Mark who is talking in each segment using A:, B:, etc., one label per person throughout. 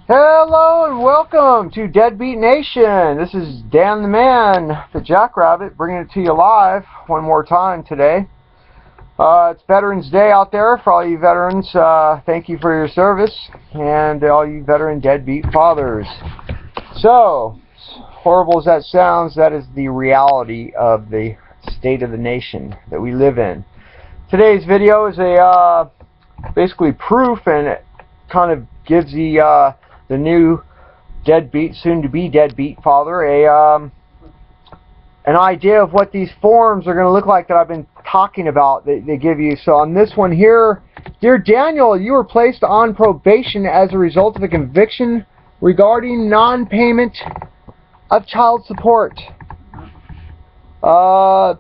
A: Hello and welcome to Deadbeat Nation. This is Dan the Man, the Jackrabbit, bringing it to you live one more time today. It's Veterans Day out there for all you veterans. Thank you for your service, and all you veteran deadbeat fathers. So, as horrible as that sounds, that is the reality of the state of the nation that we live in. Today's video is a basically proof, and it kind of gives the new deadbeat, soon-to-be deadbeat father an idea of what these forms are going to look like that I've been talking about. They give you. So on this one here, Dear Daniel, you were placed on probation as a result of a conviction regarding non-payment of child support. You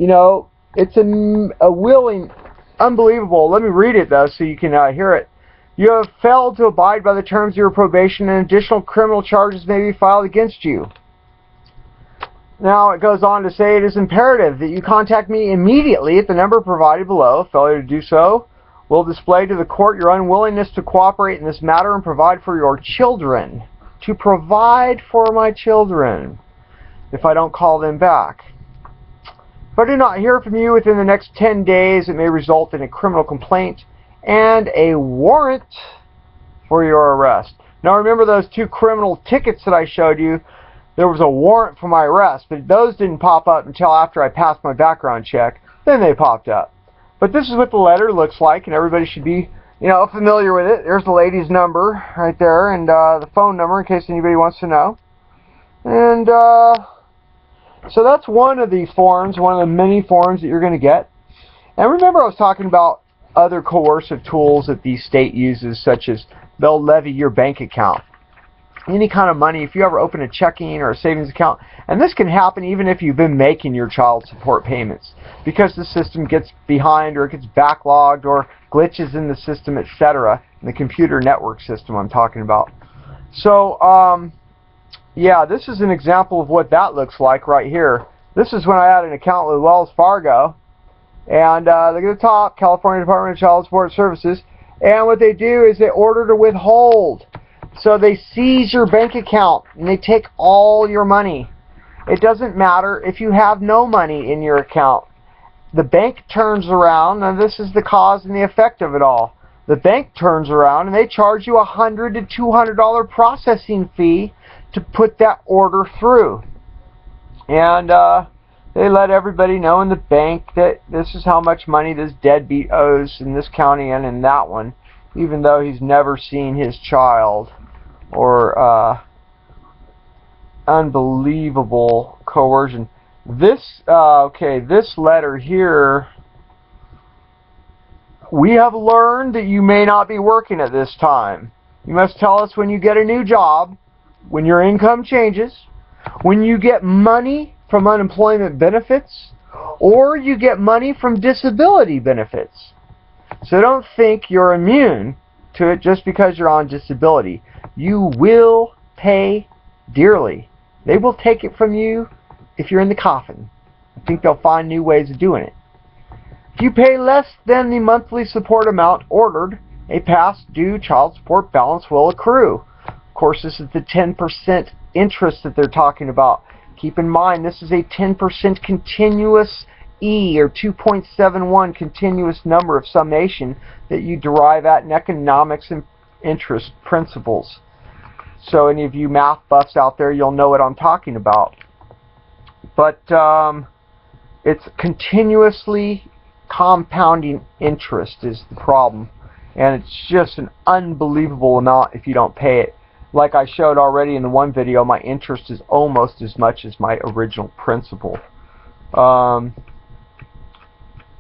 A: know, it's a willing, unbelievable. Let me read it though so you can hear it. You have failed to abide by the terms of your probation, and additional criminal charges may be filed against you. Now it goes on to say, it is imperative that you contact me immediately at the number provided below. Failure to do so will display to the court your unwillingness to cooperate in this matter and provide for your children. To provide for my children if I don't call them back. If I do not hear from you within the next 10 days, it may result in a criminal complaint and a warrant for your arrest. Now remember those two criminal tickets that I showed you? There was a warrant for my arrest, but those didn't pop up until after I passed my background check. Then they popped up. But this is what the letter looks like, and everybody should be, you know, familiar with it. There's the lady's number right there, and the phone number in case anybody wants to know. And so that's one of these forms, one of the many forms that you're going to get. And remember I was talking about other coercive tools that the state uses, such as they'll levy your bank account. Any kind of money, if you ever open a checking or a savings account, and this can happen even if you've been making your child support payments, because the system gets behind or it gets backlogged or glitches in the system, etc. The computer network system I'm talking about. So, yeah, this is an example of what that looks like right here. This is when I had an account with Wells Fargo. And look at the top, California Department of Child Support Services. And what they do is they order to withhold. So they seize your bank account and they take all your money. It doesn't matter if you have no money in your account. The bank turns around, and this is the cause and the effect of it all. The bank turns around and they charge you $100 to $200 processing fee to put that order through. And they let everybody know in the bank that this is how much money this deadbeat owes in this county and in that one, even though he's never seen his child. Or unbelievable coercion. This, okay, this letter here, we have learned that you may not be working at this time. You must tell us when you get a new job, when your income changes, when you get money from unemployment benefits, or you get money from disability benefits. So don't think you're immune to it just because you're on disability. You will pay dearly. They will take it from you if you're in the coffin. I think they'll find new ways of doing it. If you pay less than the monthly support amount ordered, a past due child support balance will accrue. Of course, this is the 10% interest that they're talking about. Keep in mind, this is a 10% continuous E, or 2.71 continuous number of summation that you derive at in economics and interest principles. So any of you math buffs out there, you'll know what I'm talking about. But it's continuously compounding interest is the problem. And it's just an unbelievable amount if you don't pay it. Like I showed already in the one video, my interest is almost as much as my original principal. A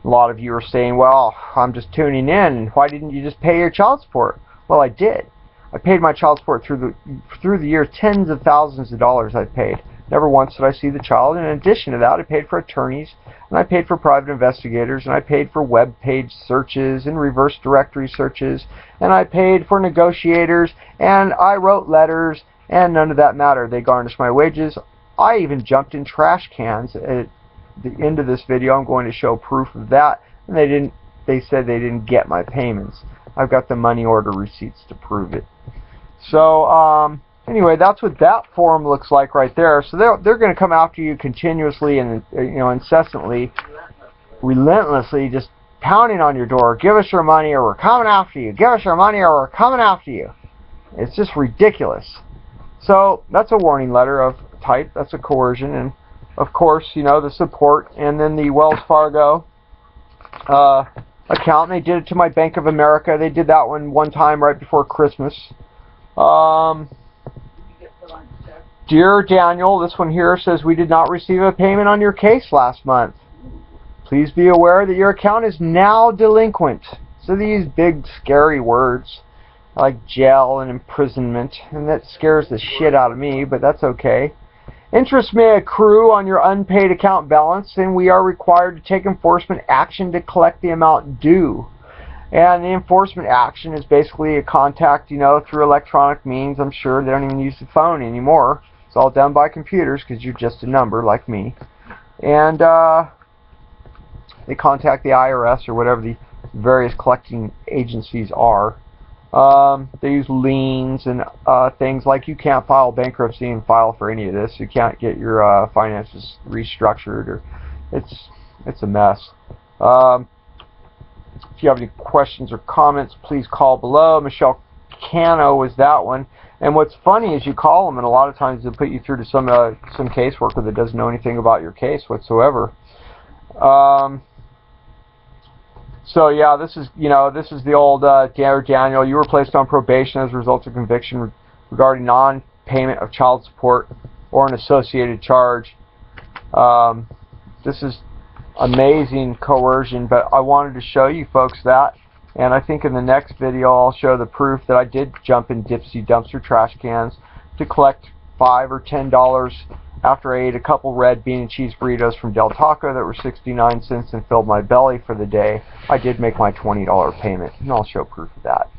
A: lot of you are saying, well, I'm just tuning in. Why didn't you just pay your child support? Well, I did. I paid my child support through the year. Tens of thousands of dollars I've paid. Never once did I see the child. In addition to that, I paid for attorneys, and I paid for private investigators, and I paid for web page searches and reverse directory searches, and I paid for negotiators, and I wrote letters, and none of that mattered. They garnished my wages. I even jumped in trash cans. At the end of this video, I'm going to show proof of that, and they said they didn't get my payments. I've got the money order receipts to prove it. So anyway, that's what that form looks like right there. So they're going to come after you continuously and incessantly, relentlessly, just pounding on your door. Give us your money, or we're coming after you. Give us your money, or we're coming after you. It's just ridiculous. So that's a warning letter of type. That's a coercion, and of course, the support, and then the Wells Fargo account. They did it to my Bank of America. They did that one time right before Christmas. Dear Daniel, this one here says, we did not receive a payment on your case last month. Please be aware that your account is now delinquent. So these big scary words like jail and imprisonment, and that scares the shit out of me, but that's okay. Interest may accrue on your unpaid account balance, and we are required to take enforcement action to collect the amount due. And the enforcement action is basically a contact, through electronic means. I'm sure they don't even use the phone anymore. It's all done by computers because you're just a number like me. And they contact the IRS or whatever the various collecting agencies are. They use liens and things like, you can't file bankruptcy and file for any of this. You can't get your finances restructured, or it's a mess. If you have any questions or comments, please call below. Michelle Cano was that one. And what's funny is you call them, and a lot of times they'll put you through to some caseworker that doesn't know anything about your case whatsoever. So yeah, this is the old Dear Daniel, you were placed on probation as a result of conviction regarding non-payment of child support or an associated charge. This is amazing coercion, but I wanted to show you folks that, and I think in the next video I'll show the proof that I did jump in Dipsy dumpster trash cans to collect $5 or $10 after I ate a couple red bean and cheese burritos from Del Taco that were 69 cents and filled my belly for the day. I did make my $20 payment, and I'll show proof of that.